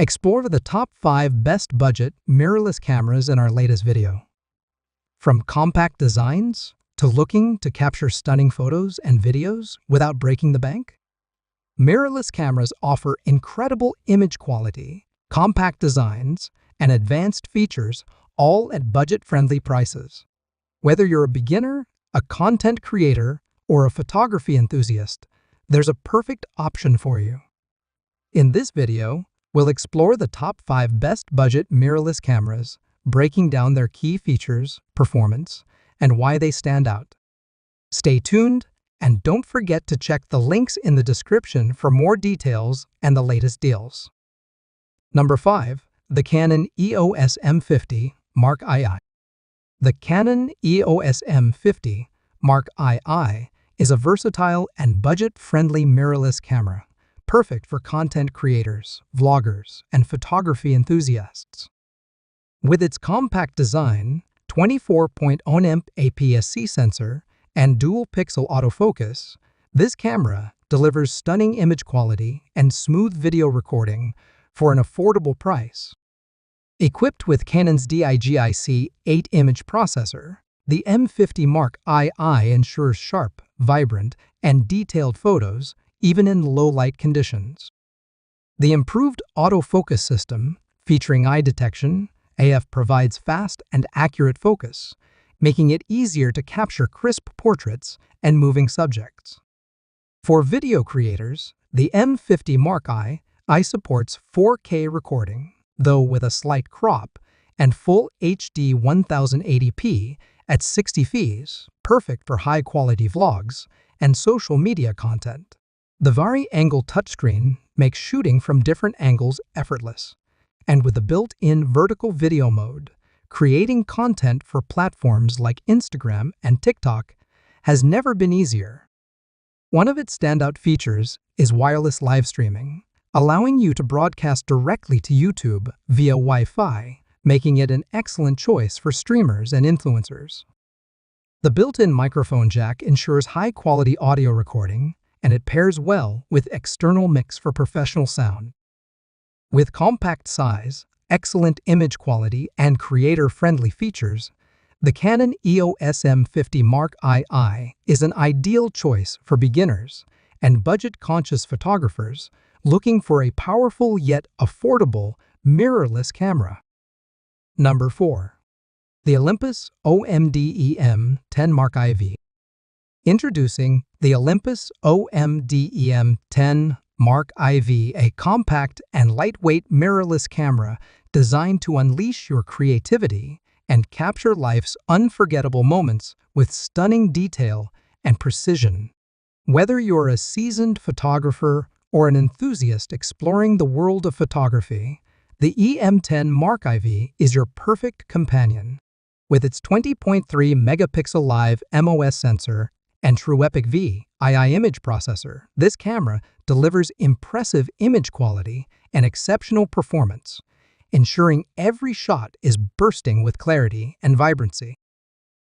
Explore the top 5 best budget mirrorless cameras in our latest video. From compact designs to looking to capture stunning photos and videos without breaking the bank, mirrorless cameras offer incredible image quality, compact designs, and advanced features, all at budget-friendly prices. Whether you're a beginner, a content creator, or a photography enthusiast, there's a perfect option for you. In this video, we'll explore the top 5 best budget mirrorless cameras, breaking down their key features, performance, and why they stand out. Stay tuned, and don't forget to check the links in the description for more details and the latest deals. Number 5. The Canon EOS M50 Mark II. The Canon EOS M50 Mark II is a versatile and budget-friendly mirrorless camera, perfect for content creators, vloggers, and photography enthusiasts. With its compact design, 24.0 APS-C sensor, and dual-pixel autofocus, this camera delivers stunning image quality and smooth video recording for an affordable price. Equipped with Canon's DIGIC 8-image processor, the M50 Mark II ensures sharp, vibrant, and detailed photos even in low-light conditions. The improved autofocus system, featuring eye detection, AF provides fast and accurate focus, making it easier to capture crisp portraits and moving subjects. For video creators, the M50 Mark II supports 4K recording, though with a slight crop, and full HD 1080p at 60 fps, perfect for high-quality vlogs and social media content. The vari-angle touchscreen makes shooting from different angles effortless, and with the built-in vertical video mode, creating content for platforms like Instagram and TikTok has never been easier. One of its standout features is wireless live streaming, allowing you to broadcast directly to YouTube via Wi-Fi, making it an excellent choice for streamers and influencers. The built-in microphone jack ensures high-quality audio recording, and it pairs well with external mix for professional sound. With compact size, excellent image quality, and creator-friendly features, the Canon EOS M50 Mark II is an ideal choice for beginners and budget-conscious photographers looking for a powerful yet affordable mirrorless camera. Number 4. The Olympus OMD-EM10 Mark IV. Introducing the Olympus OMD-EM10 Mark IV, a compact and lightweight mirrorless camera designed to unleash your creativity and capture life's unforgettable moments with stunning detail and precision. Whether you're a seasoned photographer or an enthusiast exploring the world of photography, the EM10 Mark IV is your perfect companion. With its 20.3 megapixel live MOS sensor and True Epic V II image processor, this camera delivers impressive image quality and exceptional performance, ensuring every shot is bursting with clarity and vibrancy.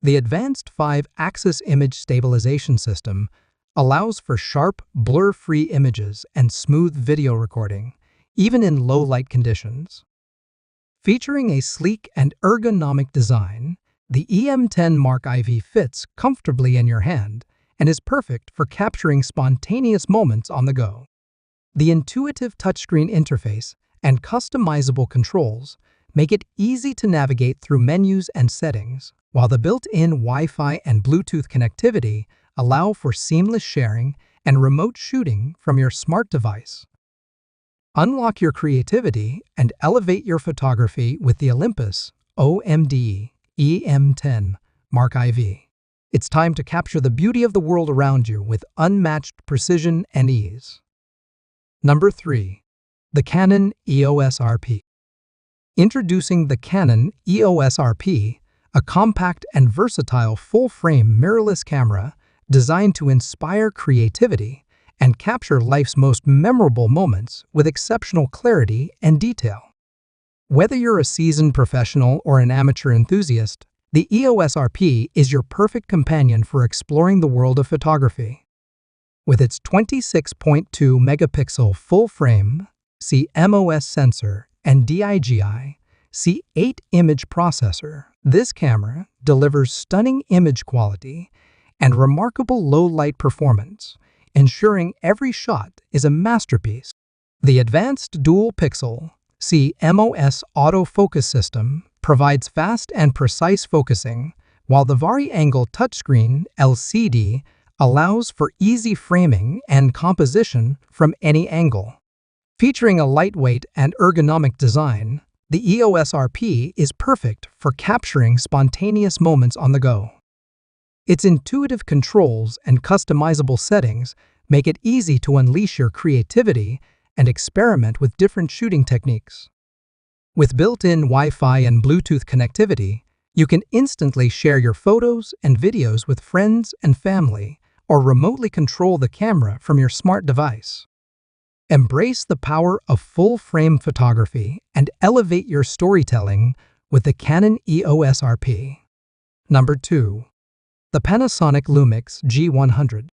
The advanced 5-axis image stabilization system allows for sharp, blur-free images and smooth video recording, even in low-light conditions. Featuring a sleek and ergonomic design, the EM10 Mark IV fits comfortably in your hand and is perfect for capturing spontaneous moments on the go. The intuitive touchscreen interface and customizable controls make it easy to navigate through menus and settings, while the built-in Wi-Fi and Bluetooth connectivity allow for seamless sharing and remote shooting from your smart device. Unlock your creativity and elevate your photography with the Olympus OMD EM10 Mark IV. It's time to capture the beauty of the world around you with unmatched precision and ease. Number 3. The Canon EOS RP. Introducing the Canon EOS RP, a compact and versatile full-frame mirrorless camera designed to inspire creativity and capture life's most memorable moments with exceptional clarity and detail. Whether you're a seasoned professional or an amateur enthusiast, the EOS RP is your perfect companion for exploring the world of photography. With its 26.2 megapixel full-frame, CMOS sensor, and DIGI, C8 image processor. This camera delivers stunning image quality and remarkable low-light performance, ensuring every shot is a masterpiece. The advanced dual-pixel CMOS autofocus system provides fast and precise focusing, while the vari-angle touchscreen LCD allows for easy framing and composition from any angle. Featuring a lightweight and ergonomic design, the EOS RP is perfect for capturing spontaneous moments on the go. Its intuitive controls and customizable settings make it easy to unleash your creativity and experiment with different shooting techniques. With built-in Wi-Fi and Bluetooth connectivity, you can instantly share your photos and videos with friends and family, or remotely control the camera from your smart device. Embrace the power of full-frame photography and elevate your storytelling with the Canon EOS RP. Number 2. The Panasonic Lumix G100.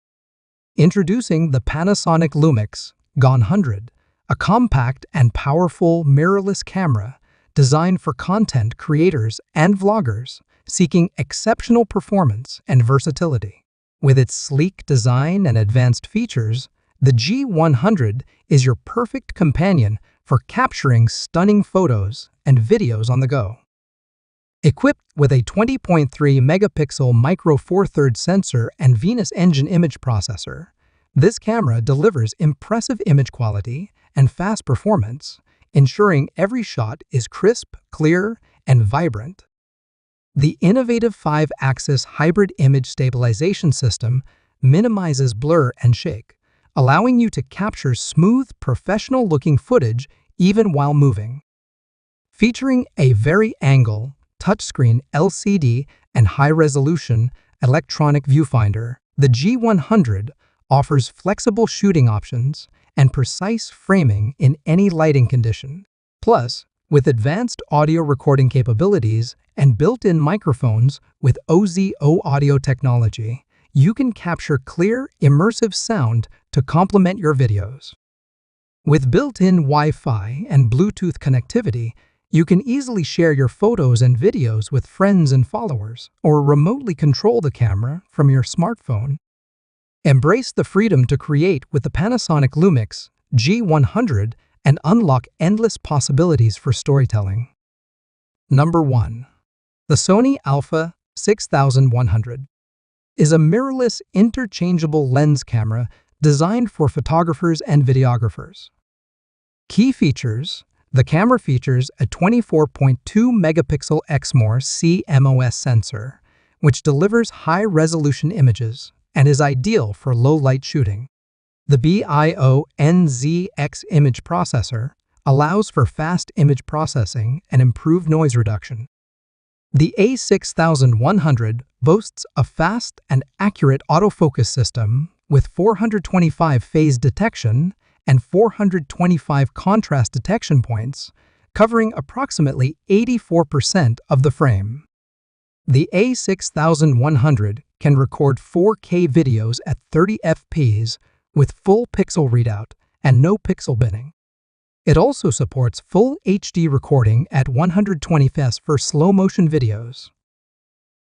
Introducing the Panasonic Lumix G100, a compact and powerful mirrorless camera designed for content creators and vloggers seeking exceptional performance and versatility. With its sleek design and advanced features, the G100 is your perfect companion for capturing stunning photos and videos on the go. Equipped with a 20.3-megapixel micro four thirds sensor and Venus engine image processor, this camera delivers impressive image quality and fast performance, ensuring every shot is crisp, clear, and vibrant. The innovative 5-axis hybrid image stabilization system minimizes blur and shake, allowing you to capture smooth, professional-looking footage even while moving. Featuring a vari-angle touchscreen LCD and high-resolution electronic viewfinder, the G100 offers flexible shooting options and precise framing in any lighting condition. Plus, with advanced audio recording capabilities and built-in microphones with OZO audio technology, you can capture clear, immersive sound to complement your videos. With built-in Wi-Fi and Bluetooth connectivity, you can easily share your photos and videos with friends and followers, or remotely control the camera from your smartphone. Embrace the freedom to create with the Panasonic Lumix G100 and unlock endless possibilities for storytelling. Number 1. The Sony Alpha 6100 is a mirrorless interchangeable lens camera designed for photographers and videographers. Key features: the camera features a 24.2-megapixel Exmor CMOS sensor, which delivers high-resolution images and is ideal for low-light shooting. The BIONZX image processor allows for fast image processing and improved noise reduction. The A6100 boasts a fast and accurate autofocus system with 425 phase detection and 425 contrast detection points, covering approximately 84% of the frame. The A6100 can record 4K videos at 30 fps with full pixel readout and no pixel binning. It also supports full HD recording at 120 fps for slow-motion videos.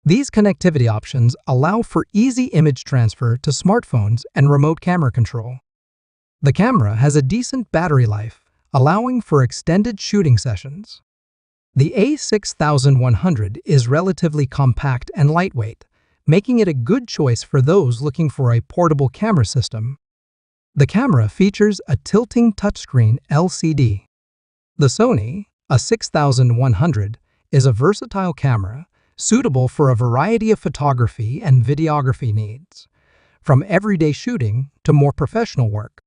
These connectivity options allow for easy image transfer to smartphones and remote camera control. The camera has a decent battery life, allowing for extended shooting sessions. The A6100 is relatively compact and lightweight, making it a good choice for those looking for a portable camera system. The camera features a tilting touchscreen LCD. The Sony A6100 is a versatile camera suitable for a variety of photography and videography needs, from everyday shooting to more professional work.